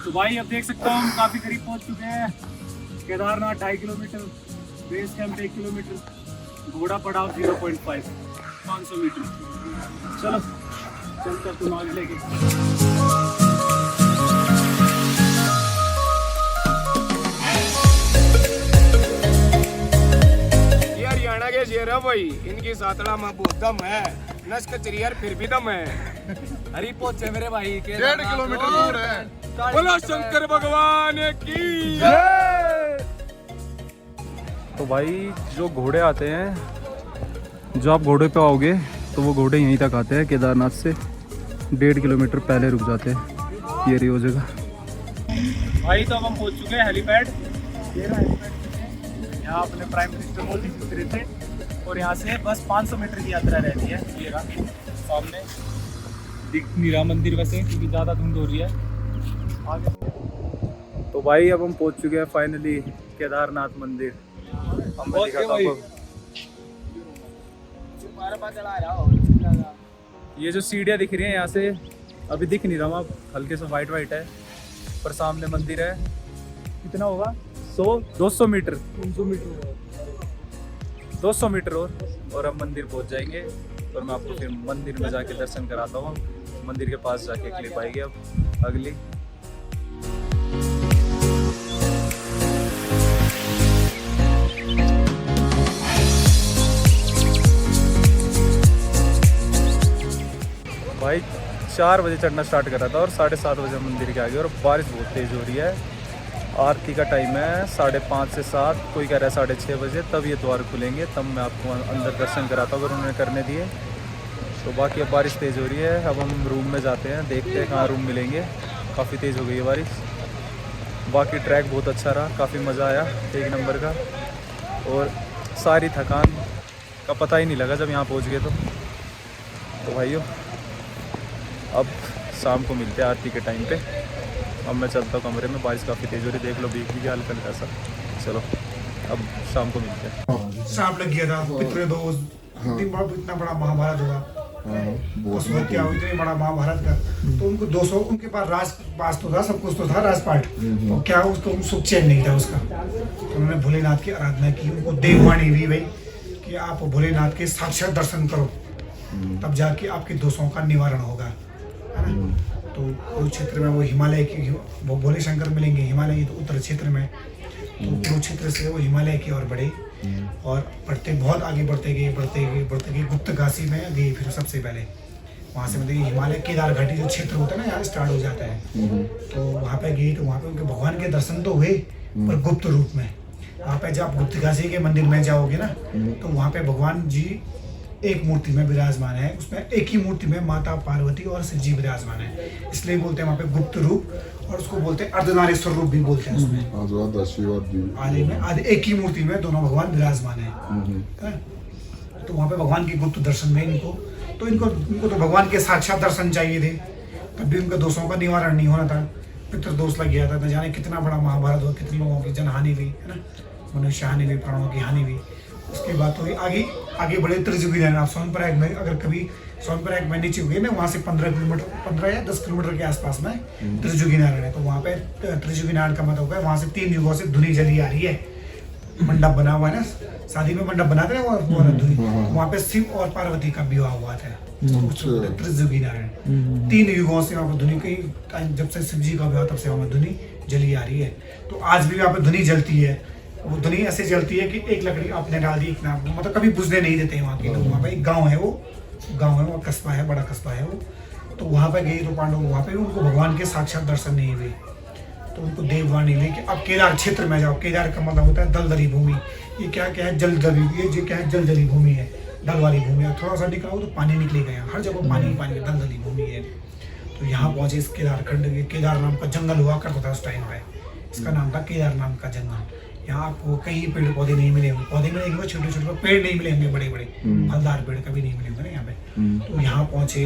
तो भाई अब देख सकता हूँ हम काफ़ी करीब पहुँच चुके हैं। Kedarnath 2.5 kilometre, base camp 1 kilometre, घोड़ा पड़ाव 0.5, 500 मीटर। चलो चलते तुम आगे लेके। ये हरियाणा के शेर है भाई, इनकी सातड़ा में बहुत दम है, नस कचरी यार फिर भी दम है। हरी पहुंचे मेरे भाई के 1.5 किलोमीटर दूर है। बोलो शंकर भगवान की। तो भाई जो घोड़े आते हैं, जो आप घोड़े पे आओगे तो वो घोड़े यहीं तक आते हैं, केदारनाथ से 1.5 किलोमीटर पहले रुक जाते हैं। ये रही वो जगह भाई। तो अब हम पहुंच चुके हैं हेलीपैड। यहाँ अपने प्राइम मिनिस्टर मोदी जी उतरे थे, और यहाँ से बस 500 मीटर की यात्रा रहती है। ये रहा सामने दिख नहीं रहा मंदिर वैसे, क्योंकि ज़्यादा धुंध हो रही है आगे। तो भाई अब हम पहुंच चुके हैं फाइनली केदारनाथ मंदिर। हमने दिखा था ये जो सीढ़ियाँ दिख रही हैं यहाँ से, अभी दिख नहीं रहा, हल्के से वाइट है, पर सामने मंदिर है। कितना होगा 100-200 मीटर 200 मीटर और हम मंदिर पहुँच जाएंगे। और मैं आपको फिर मंदिर में जाके दर्शन कराता हूँ। मंदिर के पास जाके क्लिप आएगी अब अगली। भाई 4 बजे चढ़ना स्टार्ट करा था और 7:30 बजे मंदिर के आगे, और बारिश बहुत तेज़ हो रही है। आरती का टाइम है 5:30 से 7, कोई कह रहा है 6:30 बजे, तब ये द्वार खुलेंगे, तब मैं आपको अंदर दर्शन कराता हूँ अगर उन्होंने करने दिए तो। बाकी अब बारिश तेज़ हो रही है, अब हम रूम में जाते हैं, देखते हैं कहाँ रूम मिलेंगे। काफ़ी तेज़ हो गई है बारिश। बाकी ट्रैक बहुत अच्छा रहा, काफ़ी मज़ा आया, 1 नंबर का, और सारी थकान का पता ही नहीं लगा जब यहाँ पहुँच गए तो भाइयों अब शाम को मिलते हैं आरती के टाइम पे। अब मैं चलता हूँ कमरे में, बारिश काफ़ी तेज़ हो रही, देख लो बिजली की हालत कैसा। चलो अब शाम को मिलते हैं। सांप लग गया था पितरे दोस्त, इतना बड़ा महाभारत हुआ, उसमें क्या हुआ इतने बड़ा महाभारत का, तो उनको 200 उनके पास तो था, सब कुछ तो था राजपाट, और क्या उसको सुख चैन नहीं था उसका। तो उन्होंने भोलेनाथ की आराधना की, उनको देववाणी दी भाई कि आप भोलेनाथ के साक्षात दर्शन करो, तब जाके आपके दोषों का निवारण होगा, है ना। तो कुरुक्षेत्र में वो हिमालय की वो भोले शंकर मिलेंगे, हिमालय तो उत्तर क्षेत्र में, तो कुरुक्षेत्र से वो हिमालय की ओर बढ़े और बढ़ते बहुत आगे बढ़ते गए गुप्त काशी में गए। फिर सबसे पहले वहाँ से मतलब हिमालय केदार घाटी जो क्षेत्र होता है ना, यहाँ स्टार्ट हो जाता है। तो वहाँ पे गए तो वहाँ पे उनके भगवान के दर्शन तो हुए पर गुप्त रूप में। वहाँ पे जब आप गुप्त काशी के मंदिर में जाओगे ना, तो वहाँ पे भगवान जी एक मूर्ति में विराजमान है, उसमें एक ही मूर्ति में माता पार्वती और शिव जी विराजमान है, इसलिए बोलते हैं वहाँ पे गुप्त रूप, और उसको बोलते हैं अर्धनारीश्वर रूप भी बोलते हैं। उसमें आदि में आदि एक ही मूर्ति में दोनों भगवान विराजमान है। तो वहाँ पे भगवान के गुप्त दर्शन में इनको तो भगवान के साक्षात दर्शन चाहिए थे, तब भी उनके दोषों का निवारण नहीं होना था, पितृदोष लग गया था, न जाने कितना बड़ा महाभारत हुआ, कितने लोगों की जनहानि हुई है ना, मनुष्य हानि हुई, प्राणों की हानि हुई। उसके बाद तो आगे बड़े त्रिजुगी नैन, आप सोनप्रयाग में अगर कभी सोनप्रयाग में नीचे हुए ना, वहाँ से 15 या 10 किलोमीटर के आसपास में त्रिजुगी नारायण है। तो वहाँ पे त्रिजुगी नारायण का मतलब होगा वहाँ से 3 युगों से धुनी जली आ रही है, मंडप बना हुआ है ना, शादी में मंडप बनाते हैं वो धुनी, वहाँ पे शिव और पार्वती का विवाह हुआ था, त्रिजुगी नारायण। 3 युगों से वहाँ पर धुनी कहीं, जब से शिव जी का विवाह तब से वहाँ धुनी जली आ रही है। तो आज भी वहाँ पर धुनी जलती है, वो धुनी ऐसे जलती है कि एक लकड़ी आपने डाल दी, मतलब कभी बुझने नहीं देते वहाँ के लोग। वहाँ पे एक गाँव है, वो कस्बा है, बड़ा कस्बा है वो। तो वहाँ पे गए तो पांडव वहाँ पे उनको भगवान के साक्षात दर्शन नहीं हुए, तो उनको देववाणी ली कि अब केदार क्षेत्र में जाओ। केदार का मतलब होता है दलदली भूमि, ये क्या है जलदली, ये क्या है जलदली भूमि है, दल वाली भूमि है, थोड़ा सा निकला हो तो पानी निकलेगा, यहाँ हर जगह पानी दलदली भूमि है। तो यहाँ पहुँचे इस केदार खंड, केदार नाम का जंगल हुआ करता था उस टाइम पे, इसका नाम था केदार नाम का जंगल। यहाँ आपको कहीं पेड़ पौधे नहीं मिले होंगे, पौधे मिलेंगे छोटे छोटे, पेड़ नहीं मिले होंगे, बड़े बड़े फलदार पेड़ कभी नहीं मिले होंगे ना यहाँ पे। तो यहाँ पहुँचे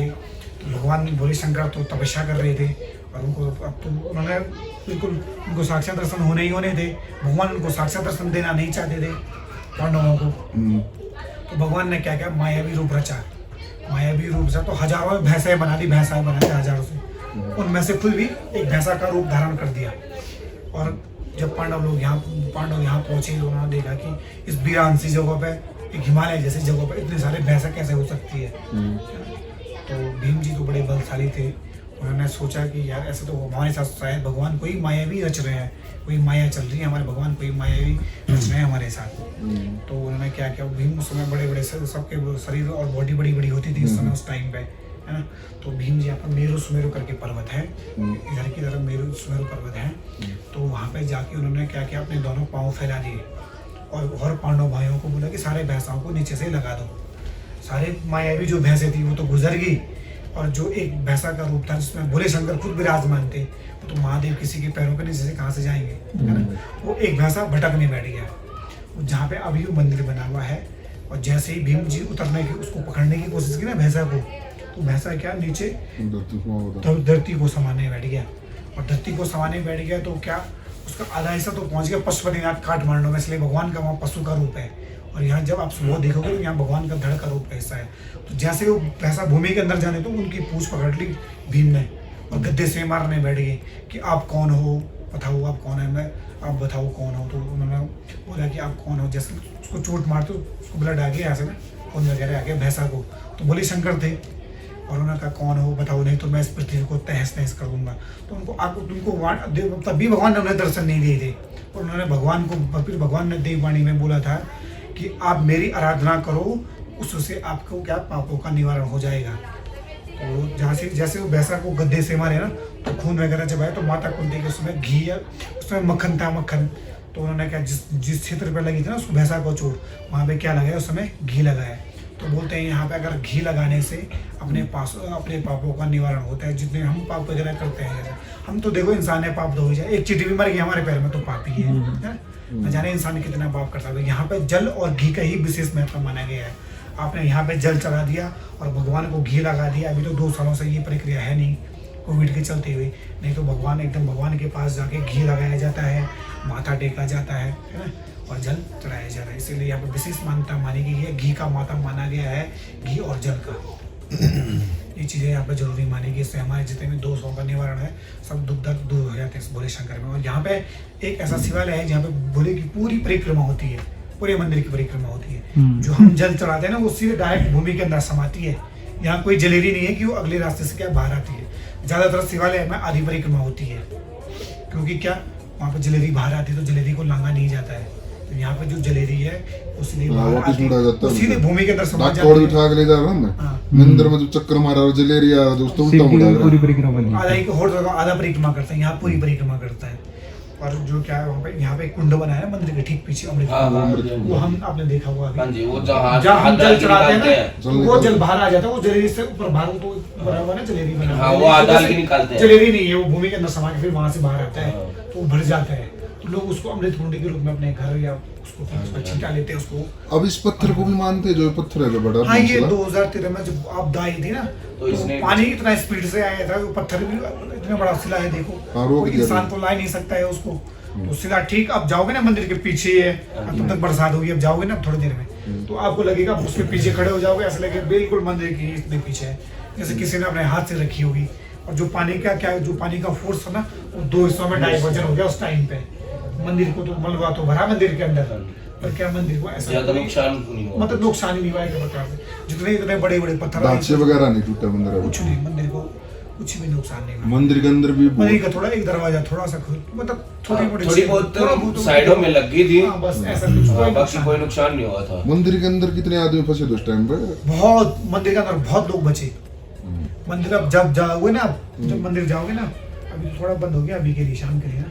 तो भगवान भोले शंकर तो तपस्या कर रहे थे, और उनको अब तो उन्होंने बिल्कुल उनको साक्षात दर्शन होने ही होने थे, भगवान उनको साक्षात दर्शन देना नहीं चाहते थे पांडवों को। तो भगवान ने क्या किया, मायावी रूप रचा, मायावी रूप से तो हजारों भैंसें बना दी, भैंसा बना दी हजारों से, उनमें से खुद भी एक भैंसा का रूप धारण कर दिया। और जब पांडव यहाँ पहुंचे, उन्होंने देखा कि इस वीरान सी जगह पे, एक हिमालय जैसी जगह पे इतने सारे भैंसा कैसे हो सकती है। तो भीम जी तो बड़े बलशाली थे, उन्होंने सोचा कि यार ऐसे तो हमारे साथ शायद भगवान कोई मायावी रच रहे हैं, कोई माया चल रही है, हमारे भगवान कोई मायावी रच रहे हैं हमारे साथ। तो उन्होंने क्या किया, भीम उस समय बड़े सबके शरीर और बॉडी बड़ी होती थी उस समय, उस टाइम पे, है ना। तो भीम जी यहाँ पर मेरु सुमेरु करके पर्वत है, इधर की तरफ मेरु सुमेरु पर्वत है। तो वहाँ पे जाके उन्होंने क्या किया, अपने दोनों पाँव फैला दिए और पांडव भाइयों को बोला कि सारे भैंसाओं को नीचे से लगा दो। सारे मायावी जो भैंसें थी वो तो गुजर गई, और जो एक भैंसा का रूप था जिसमें भोले शंकर खुद विराजमान थे, तो महादेव किसी के पैरों के नीचे से कहाँ से जाएंगे, है ना। वो एक भैंसा भटकने बैठ गया जहाँ पे अभी वो मंदिर बना हुआ है, और जैसे ही भीम जी उतरने की उसको पकड़ने की कोशिश की ना भैंसा को, तो भैंसा क्या नीचे धरती को समाने बैठ गया, और धरती को समाने बैठ गया तो क्या उसका आधा हिस्सा तो पहुंच गया पशुपतिनाथ काठमांडू में, इसलिए भगवान का वहाँ पशु का रूप है। और यहाँ जब आप सुबह देखोगे तो यहाँ भगवान का धड़ का रूप कैसा है। तो जैसे वो भैंसा भूमि के अंदर जाने तो उनकी पूंछ पकड़ ली भीम ने, और गद्दे से मारने बैठ गए कि आप कौन हो, बताओ आप कौन है, मैं आप बताओ कौन हो। तो उन्होंने बोला कि आप कौन हो, जैसे उसको चोट मारते उसको ब्लड आ गया यहाँ से ना, खून वगैरह आ गया भैंसा को। तो भोले शंकर थे, और उन्होंने कहा कौन हो बताओ, नहीं तो मैं इस पृथ्वी को तहस नहस कर दूंगा। तो उनको तब भी भगवान ने उन्हें दर्शन नहीं दिए थे, और उन्होंने भगवान ने देववाणी में बोला था कि आप मेरी आराधना करो, उससे आपको क्या पापों का निवारण हो जाएगा। तो जैसे वो भैंसा को गद्दे से मारे ना, तो खून वगैरह जब आया तो माता कुंती के उसमें घी या उसमें मक्खन था, मक्खन। तो उन्होंने क्या जिस क्षेत्र पर लगी थी ना उसको भैंसा को चोट, वहाँ पे क्या लगाया, उस समय घी लगाया। तो बोलते हैं यहाँ पे अगर घी लगाने से अपने पापों का निवारण होता है। जितने हम पाप वगैरह करते हैं, जैसे हम तो देखो इंसान है, पाप तो हो जाए, एक चींटी भी मर गई हमारे पैर में तो पाप ही है न जाने इंसान कितना पाप करता है। यहाँ पे जल और घी का ही विशेष महत्व माना गया है। आपने यहाँ पे जल चढ़ा दिया और भगवान को घी लगा दिया। अभी तो 2 सालों से ये प्रक्रिया है नहीं, कोविड के चलते हुए, नहीं तो भगवान के पास जाके घी लगाया जाता है, माथा टेका जाता है ना, और जल चढ़ाया जाता है। इसीलिए यहाँ पर विशेष मान्यता मानी गई है, घी का माता माना गया है, घी और जल का। ये चीज़ें यहाँ पर जरूरी मानी गई, इससे हमारे जितने भी दोषों का निवारण है, सब दुख दर्द दूर हो जाते हैं इस भोले शंकर में। और यहाँ पे एक ऐसा शिवालय है जहाँ पे भोले की पूरी परिक्रमा होती है, पूरे मंदिर की परिक्रमा होती है। जो हम जल चढ़ाते हैं ना, वो सीधे डायरेक्ट भूमि के अंदर समाती है। यहाँ कोई जलेरी नहीं है कि वो अगले रास्ते से क्या बाहर आती है, ज़्यादातर शिवालय में आधी परिक्रमा होती है, क्योंकि क्या वहाँ पे जलेरी बाहर आती है तो जलेरी को लांगा नहीं जाता है। तो यहाँ पे जो जलेरी है वो सीधे बाहर आती है, वो सीधे भूमि के अंदर समा जाती है। उठा के ले जा रहा मैं मंदिर में जो चक्कर मारा और जलेरी आ रहा दोस्तों उल्टा मुड़ा पूरी परिक्रमा आधा ही और आधा परिक्रमा करता है, यहाँ पूरी परिक्रमा करता है। और जो क्या है वहाँ पे यहाँ पे एक कुंड बनाया है मंदिर के ठीक पीछे अमृत, वो हम आपने देखा हुआ अभी, वो जहाँ हम जल चढ़ाते हैं ना वो जल बाहर आ जाता है, वो जलेरी से ऊपर बाहर तो बना हुआ ना जलेरी बना, वो आधा निकालते हैं, जलेरी नहीं है, वो भूमि के अंदर समा के फिर वहाँ से बाहर आता है तो भर जाता है। तो लोग उसको अमृत कुंड के रूप में अपने घर या उसको छिटा लेते हैं उसको। अब इस पत्थर को भी मानते हैं, जो पत्थर है जो बड़ा। हाँ, ये 2013 में जब आपदा आई थी ना तो पानी इतना स्पीड से आया था, वो पत्थर भी इतना बड़ा शिला है, देखो कोई इंसान तो ला नहीं सकता है उसको। तो शिला ठीक आप जाओगे ना मंदिर के पीछे है, तब तक बरसात होगी, अब जाओगे ना थोड़ी देर में तो आपको लगेगा उसके पीछे खड़े हो जाओगे, ऐसा लगेगा बिल्कुल मंदिर की इतने पीछे है, जैसे किसी ने अपने हाथ से रखी होगी। और जो पानी का क्या जो पानी का फोर्स था ना वो 2 हिस्सों में डाइवर्जन हो गया उस टाइम पे। मंदिर को तो मलबा तो भरा मंदिर के अंदर, पर क्या मंदिर को ऐसा नुकसान नहीं हुआ, मतलब नुकसान ही नहीं हुआ एक प्रकार से। जितने इतने बड़े बड़े पत्थर ढांचे वगैरह नहीं टूटा मंदिर में, कुछ नहीं, मंदिर को कुछ भी नुकसान नहीं हुआ। मंदिर के अंदर भी मंदिर का थोड़ा एक दरवाजा थोड़ा सा मतलब थोड़ी बहुत साइडों में लगी थी, बस ऐसा कुछ बाकी कोई नुकसान नहीं हुआ था। मंदिर के अंदर कितने आदमी फंसे थे उस टाइम पे? बहुत, मंदिर के अंदर बहुत लोग बचे। मंदिर अब जब जाओगे ना, जब मंदिर जाओगे ना, अभी थोड़ा बंद हो गया अभी के लिए, शाम के लिए ना,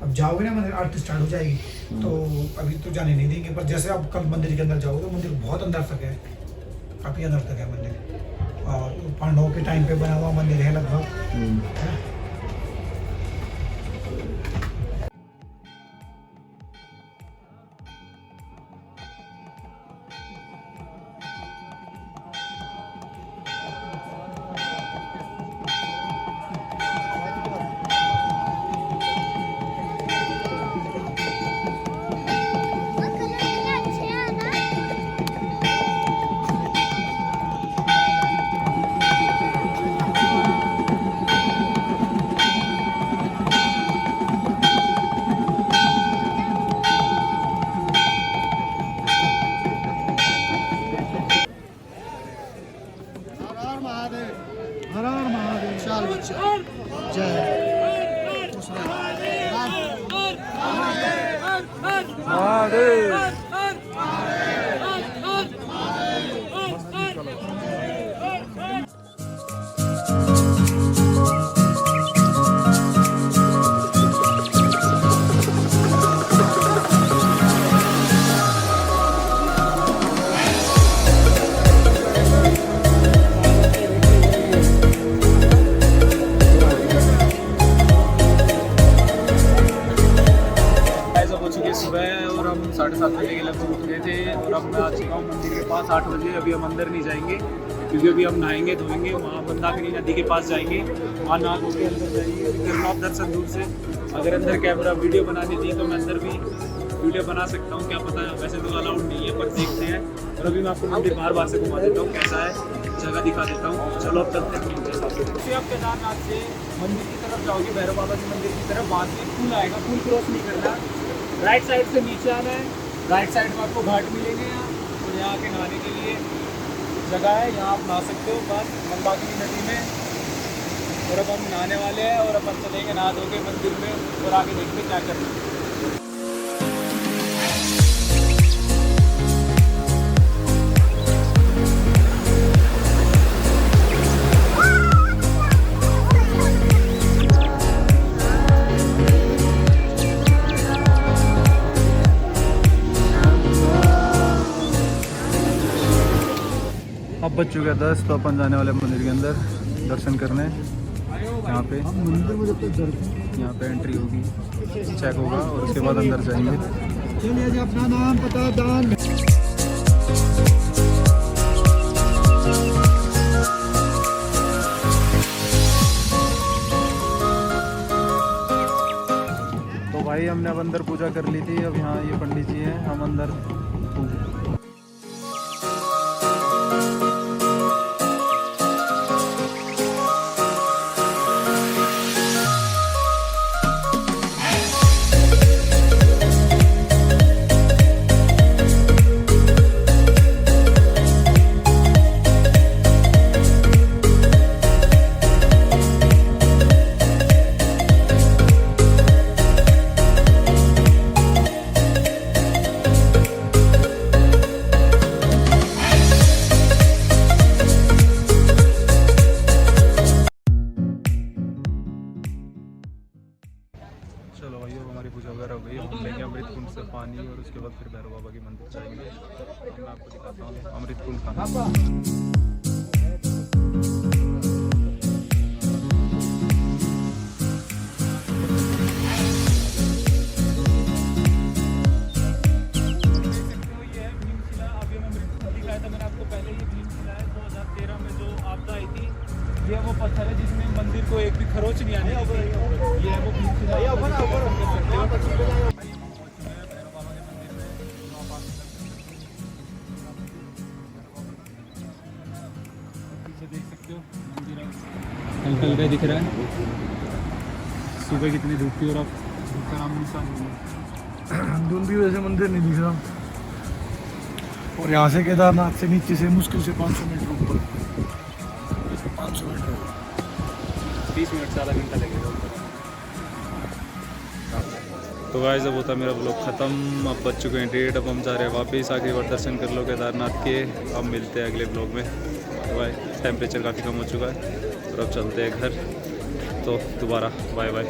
अब जाओगे ना मंदिर आरती स्टार्ट हो जाएगी तो अभी तो जाने नहीं देंगे, पर जैसे आप कल मंदिर के अंदर जाओगे तो मंदिर बहुत अंदर तक है, काफी अंदर तक है मंदिर, और पांडवों के टाइम पे बना हुआ मंदिर है लगभग। सुबह और हम 7:30 बजे के लगभग उठ गए थे और अब मैं आ चुका हूँ मंदिर के पास 8 बजे। अभी हम अंदर नहीं जाएंगे क्योंकि अभी हम नहाएंगे धोएंगे, वहाँ मंदाकिनी नदी के पास जाएंगे, वहाँ नहा धो के अंदर जाएंगे, करना आप दर्शन दूर से। अगर अंदर कैमरा वीडियो बनानी थी तो मैं अंदर भी वीडियो बना सकता हूँ, क्या पता, वैसे तो अलाउड नहीं है, पर देखते हैं। और अभी मैं आपको मंदिर बार से घुमा देता हूँ, कैसा है जगह दिखा देता हूँ। चलो अब चलते हैं मुझे साथ। आप केदारनाथ से मंदिर की तरफ जाओगे, भैरव बाबा के मंदिर की तरफ, वहाँ से पुल आएगा, पुल क्रॉस नहीं करना, राइट साइड से नीचे आना है। राइट साइड में आपको घाट मिलेंगे यहाँ, और यहाँ के नहाने के लिए जगह है, यहाँ आप नहा सकते हो बस मंदाकिनी नदी में। और अब हम नहाने वाले हैं और अपन चलेंगे नहा धो के मंदिर में और आगे देखते क्या करना है। अब बज चुका 10, तो अपन जाने वाले मंदिर के अंदर दर्शन करने। यहाँ पे एंट्री होगी, चेक होगा और उसके बाद अंदर जाएंगे। चलिए जी, अपना नाम पता दान। तो भाई हमने अब अंदर पूजा कर ली थी, अब यहाँ ये पंडित जी हैं, हम अंदर वगैरह हो गई। हम लेंगे अमृत कुंड से पानी और उसके बाद फिर भैरव बाबा के मंदिर जाएंगे। तो मैं आपको दिखाता हूँ अमृत कुंड का। ये वो पत्थर है जिसमें मंदिर को एक भी खरोच नहीं आने दी थी। ये है वो पीछे देख सकते हो मंदिर हल्का हल्का दिख रहा है। सुबह कितनी धूप थी और अब धूप का नाम निशान नहीं है। धुंध की वजह से मंदिर नहीं दिख रहा। और यहाँ से केदारनाथ से नीचे से मुश्किल से 500 मीटर ऊपर, 500 मीटर 30 मिनट से आधा घंटा लगेगा। तो गाइस अब होता मेरा ब्लॉग ख़त्म। अब बच चुके हैं 1:30। अब हम जा रहे हैं वापस। आखिरी बार दर्शन कर लो केदारनाथ के। अब मिलते हैं अगले ब्लॉग में। बाय। टेम्परेचर काफ़ी कम हो चुका है और अब चलते हैं घर। तो दोबारा बाय बाय।